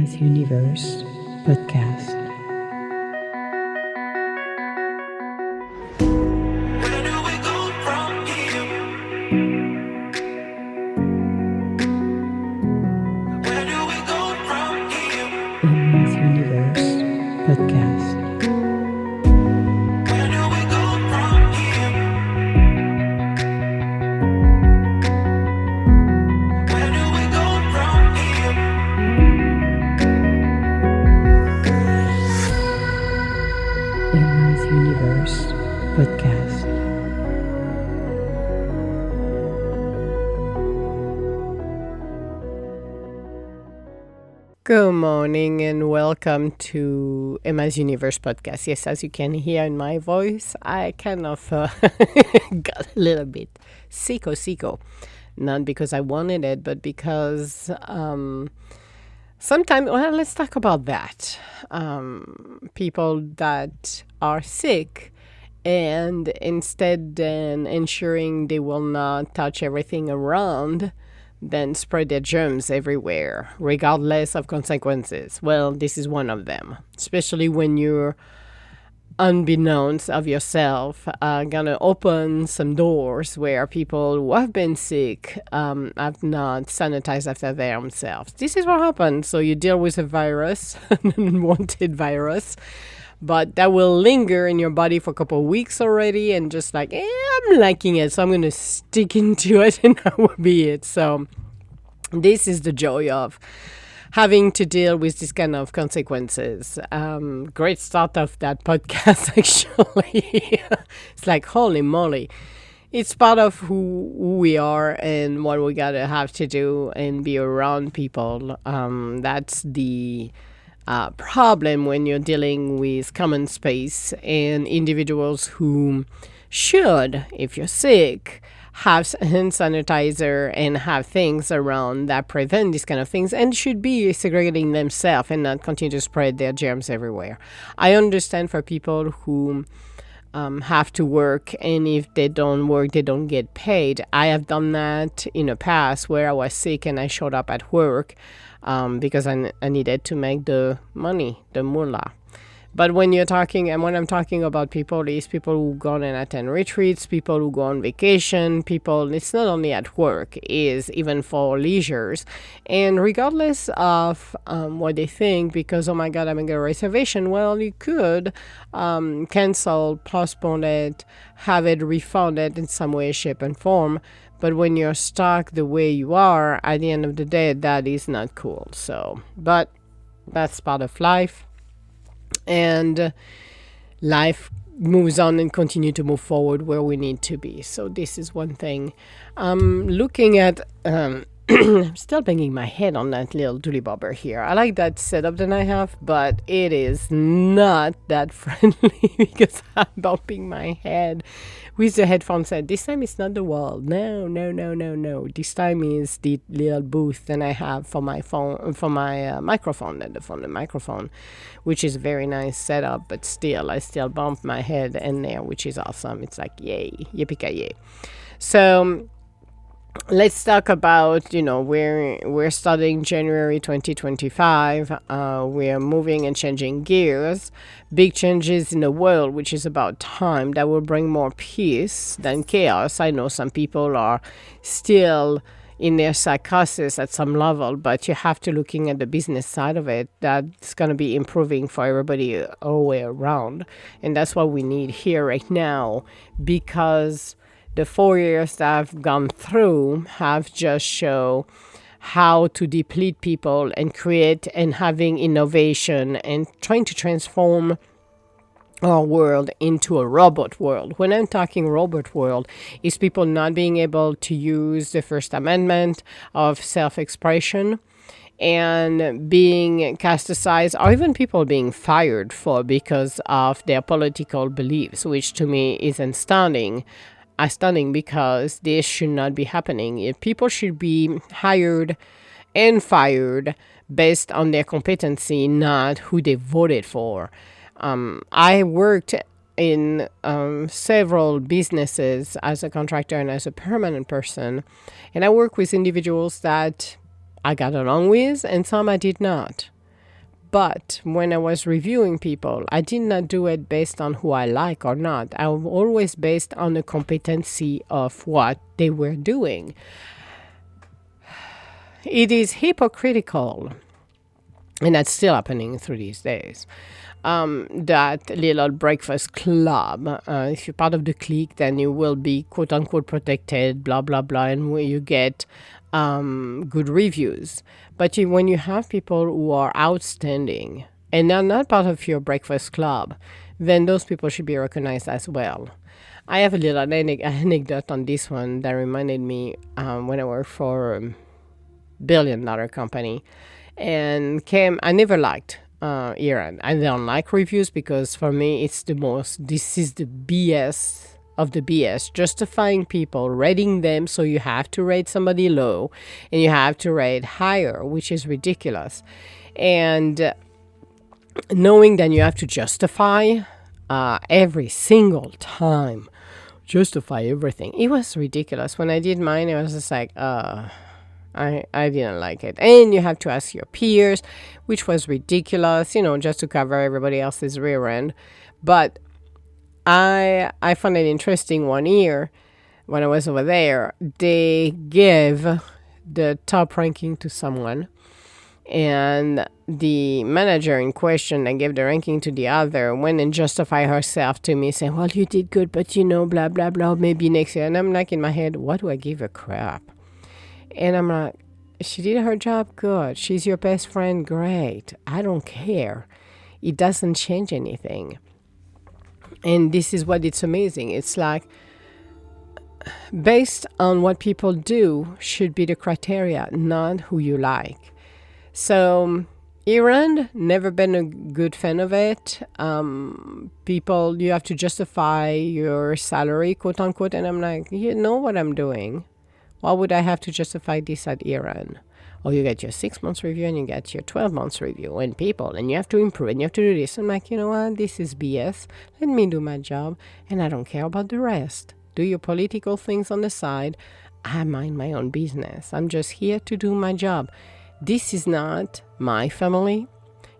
Emma's Universe podcast. Where do we go from here? Where do we go from here? Emma's Universe podcast. Where do we go from here? Where do we go from here? Emma's Universe podcast. Good morning and welcome to Emma's Universe podcast. Yes, as you can hear in my voice, I kind of got a little bit sicko. Not because I wanted it, but because sometimes, well, let's talk about that. People that are sick and instead then ensuring they will not touch everything around, then spread their germs everywhere, regardless of consequences. Well, this is one of them, especially when you're unbeknownst of yourself, gonna open some doors where people who have been sick have not sanitized after themselves. This is what happens. So you deal with a virus, an unwanted virus, but that will linger in your body for a couple of weeks already, and just like, I'm liking it, so I'm gonna stick into it, and that will be it. So this is the joy of having to deal with this kind of consequences. Great start of that podcast, actually. It's like, holy moly. It's part of who we are and what we gotta have to do and be around people. That's the problem when you're dealing with common space and individuals who should, if you're sick, have hand sanitizer and have things around that prevent these kind of things, and should be segregating themselves and not continue to spread their germs everywhere. I understand for people who have to work, and if they don't work, they don't get paid. I have done that in the past where I was sick and I showed up at work because I needed to make the money, the moolah. But when you're talking, and when I'm talking about people, is people who go and attend retreats, people who go on vacation, people, it's not only at work, is even for leisures. And regardless of what they think, because, oh my God, I'm going to get a reservation, well, you could cancel, postpone it, have it refunded in some way, shape, and form. But when you're stuck the way you are, at the end of the day, that is not cool. So, but that's part of life. And life moves on and continue to move forward where we need to be. So this is one thing. Looking at, I'm still banging my head on that little dooley bobber here. I like that setup that I have, but it is not that friendly because I'm bumping my head with the headphone set. This time it's not the wall. No. This time is the little booth that I have for my phone, for my microphone, the microphone, which is a very nice setup, but still, I still bump my head in there, which is awesome. It's like, yay, yippee-ki-yay. So let's talk about, we're starting January 2025. We're moving and changing gears. Big changes in the world, which is about time. That will bring more peace than chaos. I know some people are still in their psychosis at some level, but you have to looking at the business side of it. That's going to be improving for everybody all the way around. And that's what we need here right now, because the 4 years that I've gone through have just shown how to deplete people and create and having innovation and trying to transform our world into a robot world. When I'm talking robot world, is people not being able to use the First Amendment of self-expression and being castigized, or even people being fired for because of their political beliefs, which to me is astounding because this should not be happening. If people should be hired and fired based on their competency, not who they voted for. I worked in several businesses as a contractor and as a permanent person, and I work with individuals that I got along with and some I did not. But when I was reviewing people, I did not do it based on who I like or not. I was always based on the competency of what they were doing. It is hypocritical, and that's still happening through these days. That little breakfast club, if you're part of the clique, then you will be quote unquote protected, blah, blah, blah, and where you get good reviews. But when you have people who are outstanding and are not part of your breakfast club, then those people should be recognized as well. I have a little anecdote on this one that reminded me when I worked for a billion-dollar company, and I never liked Iran. I don't like reviews because for me this is the BS of the BS, justifying people, rating them, so you have to rate somebody low and you have to rate higher, which is ridiculous. And knowing that you have to justify every single time, justify everything. It was ridiculous. When I did mine, I was just like, I didn't like it. And you have to ask your peers, which was ridiculous, just to cover everybody else's rear end. But I found it interesting one year when I was over there. They gave the top ranking to someone, and the manager in question that gave the ranking to the other went and justified herself to me, saying, well, you did good, but blah, blah, blah, maybe next year. And I'm like in my head, what do I give a crap? And I'm like, she did her job good. She's your best friend, great. I don't care. It doesn't change anything. And this is what it's amazing. It's like, based on what people do should be the criteria, not who you like. So Iran, never been a good fan of it. People, you have to justify your salary, quote unquote. And I'm like, you know what I'm doing. Why would I have to justify this at Iran? Or you get your 6 months review and you get your 12 months review and you have to improve and you have to do this. I'm like, you know what? This is BS. Let me do my job and I don't care about the rest. Do your political things on the side. I mind my own business. I'm just here to do my job. This is not my family.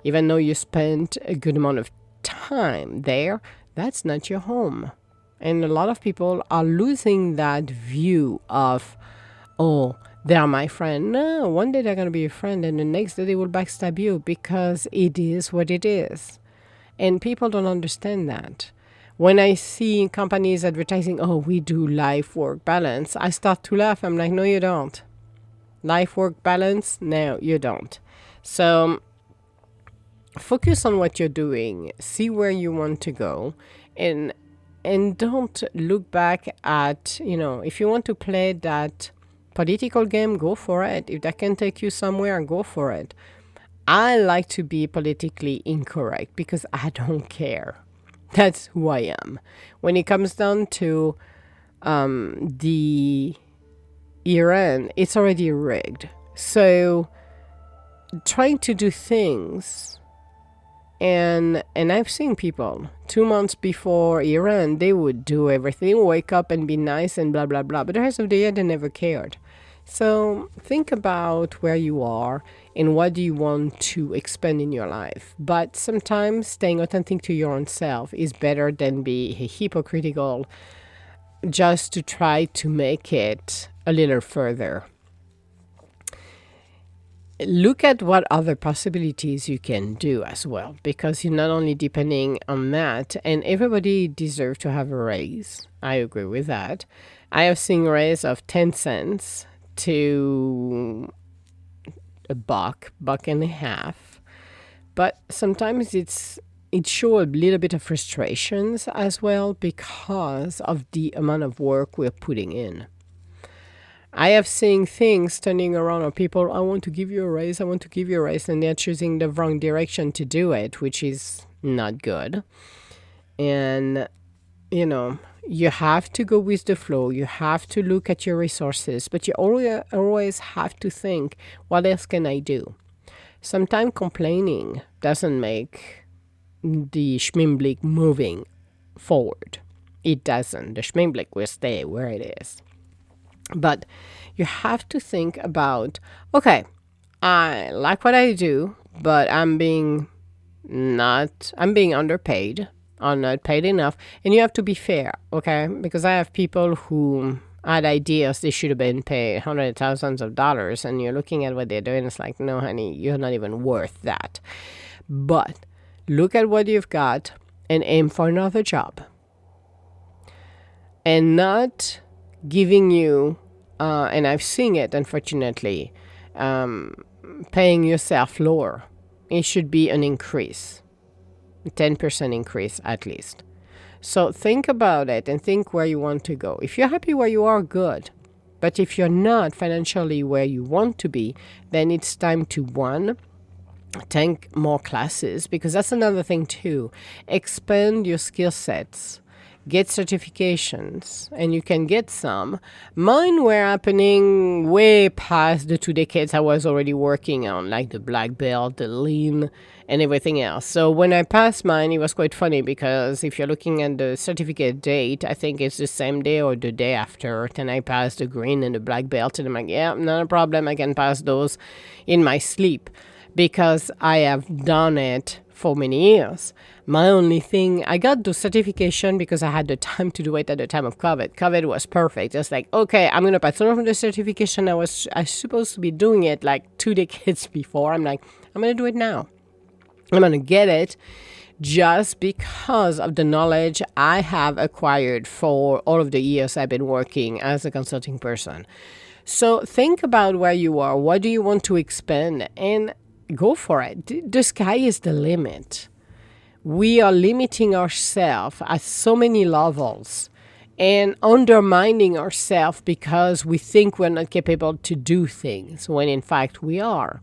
Even though you spent a good amount of time there, that's not your home. And a lot of people are losing that view of, oh, they're my friend. No, one day they're going to be your friend and the next day they will backstab you, because it is what it is. And people don't understand that. When I see companies advertising, oh, we do life-work balance, I start to laugh. I'm like, no, you don't. Life-work balance? No, you don't. So focus on what you're doing. See where you want to go. And don't look back at, if you want to play that political game, go for it. If that can take you somewhere, go for it. I like to be politically incorrect because I don't care. That's who I am. When it comes down to the Iran, it's already rigged. So trying to do things, and I've seen people 2 months before Iran, they would do everything, wake up and be nice and blah, blah, blah. But the rest of the year, they never cared. So think about where you are and what do you want to expand in your life. But sometimes staying authentic to your own self is better than be hypocritical just to try to make it a little further. Look at what other possibilities you can do as well, because you're not only depending on that, and everybody deserves to have a raise. I agree with that. I have seen a raise of 10 cents to $1, $1.50. But sometimes it shows a little bit of frustrations as well because of the amount of work we're putting in. I have seen things turning around on people, I want to give you a raise, and they're choosing the wrong direction to do it, which is not good. And, you have to go with the flow. You have to look at your resources, but you always have to think, what else can I do? Sometimes complaining doesn't make the schmimblick moving forward. It doesn't. The schmimblick will stay where it is. But you have to think about, okay, I like what I do, but I'm being underpaid or not paid enough. And you have to be fair, okay? Because I have people who had ideas they should have been paid hundreds of thousands of dollars, and you're looking at what they're doing. It's like, no, honey, you're not even worth that. But look at what you've got and aim for another job. And not giving you, and I've seen it, unfortunately, paying yourself lower. It should be an increase, 10% increase at least. So think about it and think where you want to go. If you're happy where you are, good. But if you're not financially where you want to be, then it's time to, one, take more classes, because that's another thing too. Expand your skill sets. Get certifications, and you can get some. Mine were happening way past the 2 decades I was already working on, like the black belt, the lean, and everything else. So when I passed mine, it was quite funny, because if you're looking at the certificate date, I think it's the same day or the day after. Then I passed the green and the black belt, and I'm like, yeah, not a problem. I can pass those in my sleep, because I have done it for many years. My only thing, I got the certification because I had the time to do it at the time of COVID. COVID was perfect. Just like, okay, I'm going to pass on the certification. I was supposed to be doing it like 2 decades before. I'm like, I'm going to do it now. I'm going to get it just because of the knowledge I have acquired for all of the years I've been working as a consulting person. So think about where you are. What do you want to expand? And go for it. The sky is the limit. We are limiting ourselves at so many levels and undermining ourselves because we think we're not capable to do things when in fact we are.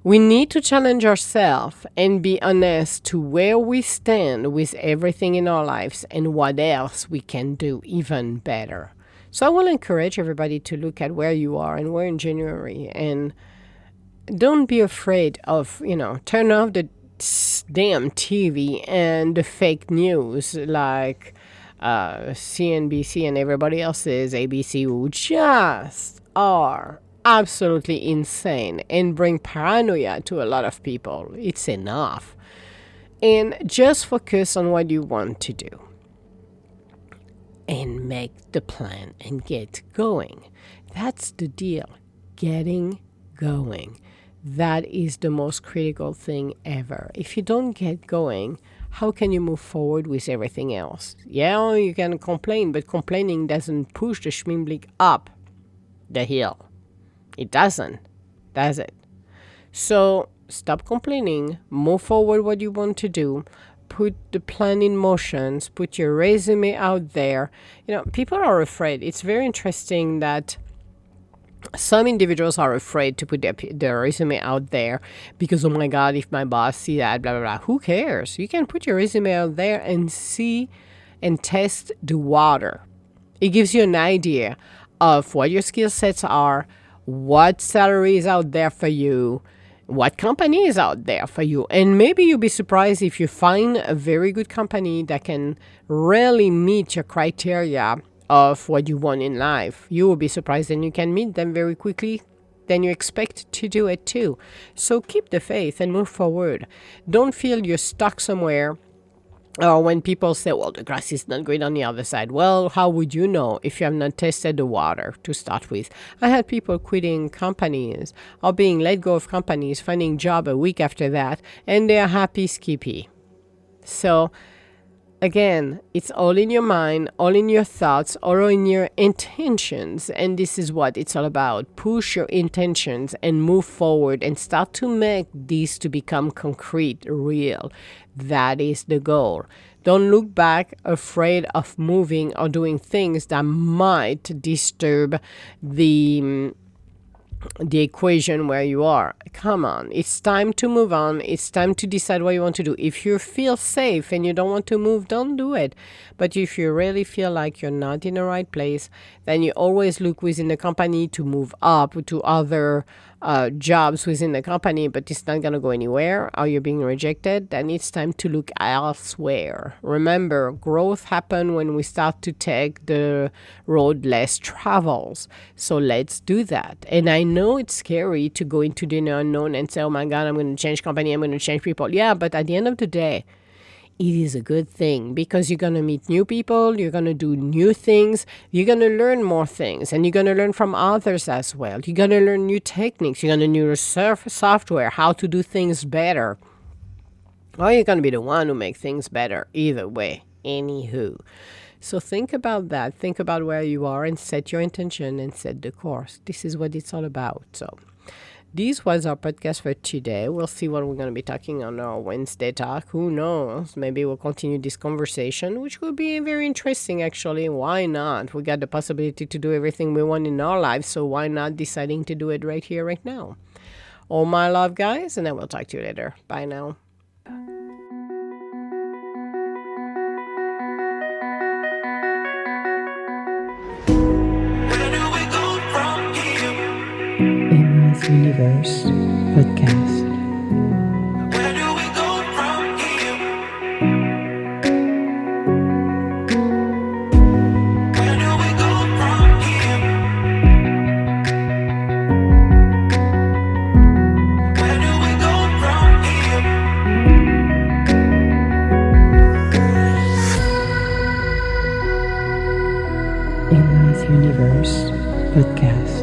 We need to challenge ourselves and be honest to where we stand with everything in our lives and what else we can do even better. So I will encourage everybody to look at where you are, and we're in January, and don't be afraid of, turn off the damn TV and the fake news like CNBC and everybody else's ABC, who just are absolutely insane and bring paranoia to a lot of people. It's enough. And just focus on what you want to do and make the plan and get going. That's the deal. Getting going. That is the most critical thing ever. If you don't get going, how can you move forward with everything else? Yeah, you can complain, but complaining doesn't push the schmimblick up the hill. It doesn't, does it? So stop complaining, move forward what you want to do, put the plan in motion, put your resume out there. People are afraid. It's very interesting that some individuals are afraid to put their resume out there because, oh my God, if my boss see that, blah, blah, blah. Who cares? You can put your resume out there and see and test the water. It gives you an idea of what your skill sets are, what salary is out there for you, what company is out there for you. And maybe you'll be surprised if you find a very good company that can really meet your criteria of what you want in life. You will be surprised, and you can meet them very quickly than you expect to do it too. So keep the faith and move forward. Don't feel you're stuck somewhere. Or when people say, well, the grass is not green on the other side. Well, how would you know if you have not tested the water to start with? I had people quitting companies or being let go of companies, finding a job a week after that, and they're happy skippy. So again, it's all in your mind, all in your thoughts, all in your intentions. And this is what it's all about. Push your intentions and move forward and start to make these to become concrete, real. That is the goal. Don't look back afraid of moving or doing things that might disturb the equation where you are. Come on, it's time to move on. It's time to decide what you want to do. If you feel safe and you don't want to move, don't do it. But if you really feel like you're not in the right place, then you always look within the company to move up to other jobs within the company, but it's not going to go anywhere, or you're being rejected, then it's time to look elsewhere. Remember, growth happens when we start to take the road less travels. So let's do that. And I know it's scary to go into the unknown and say, oh my God, I'm going to change company, I'm going to change people. Yeah, but at the end of the day, it is a good thing because you're going to meet new people, you're going to do new things, you're going to learn more things, and you're going to learn from others as well. You're going to learn new techniques, you're going to learn software, how to do things better. Or you're going to be the one who makes things better. Either way, anywho. So think about that. Think about where you are and set your intention and set the course. This is what it's all about. So this was our podcast for today. We'll see what we're going to be talking on our Wednesday talk. Who knows? Maybe we'll continue this conversation, which will be very interesting, actually. Why not? We got the possibility to do everything we want in our lives, so why not deciding to do it right here, right now? All my love, guys, and I will talk to you later. Bye now. Where do we go from here? Emma's Universe Podcast. Where do we go from here? Where do we go from here? Where do we go from here? Emma's Universe Podcast.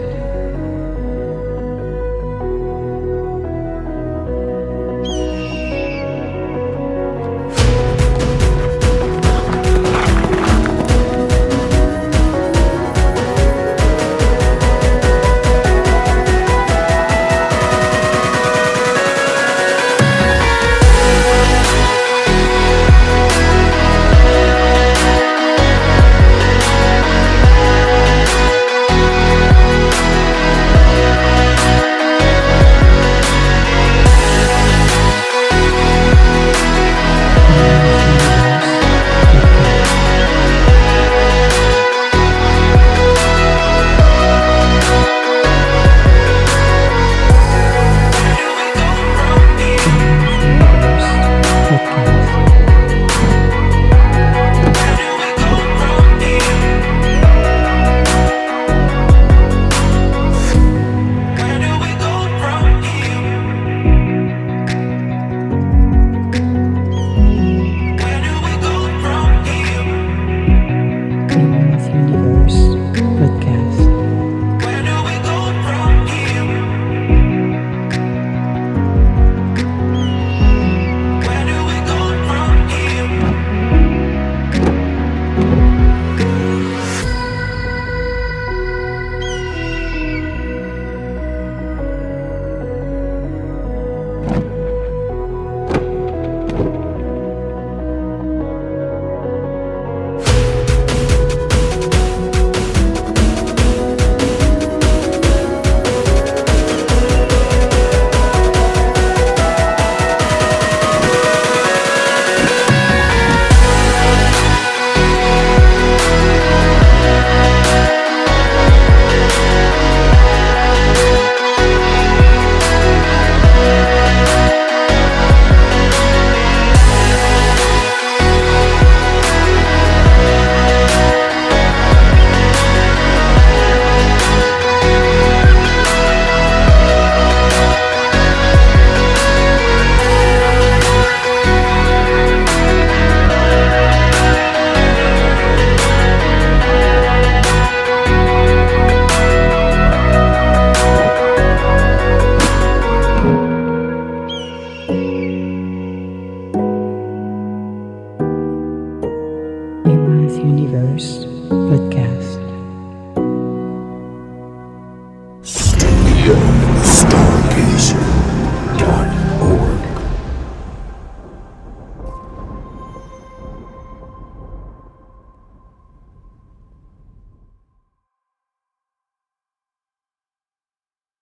Universe Podcast.